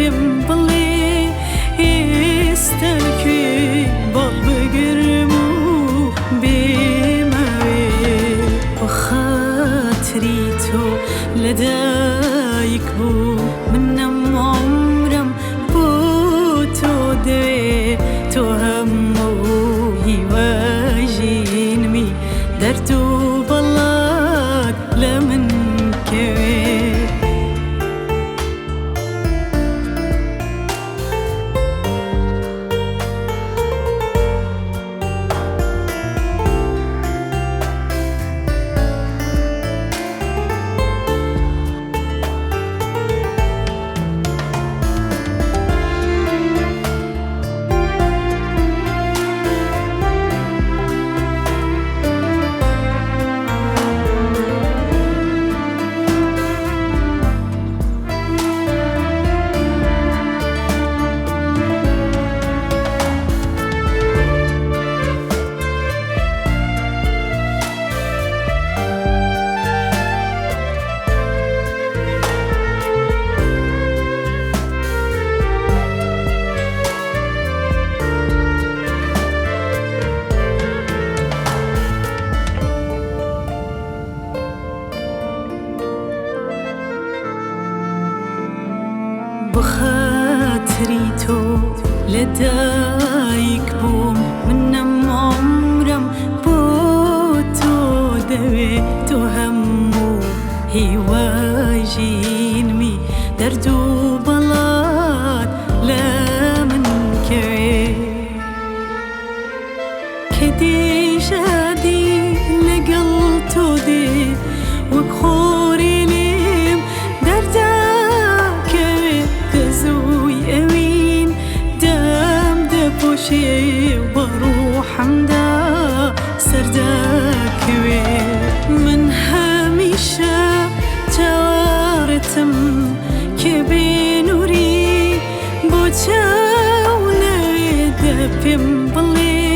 پێم بڵێ ئێستا کوێ بەڵ بگرم و بێمەوێ بە خاتری تۆ لەدایک بوو منەم عومرم بۆ تۆ دەوێ تۆ هەموو هیواژینمی دەرد و بەڵات لە من کەوێ بخاطری تۆ لەدایک بووم منەم عومرم بۆ تۆ دەوێ تۆ هەموو هیواژینمی دەرد و بەڵات لە من کەوێ کە دێژادی لەگەڵ تۆ دێ وەک خۆری لێم دەردا بەڕوحەمدا سەردەکەوێ من هەمیشە چاوەڕێتم کە بێنووری بۆ چاو نەوێدە پێم بڵێ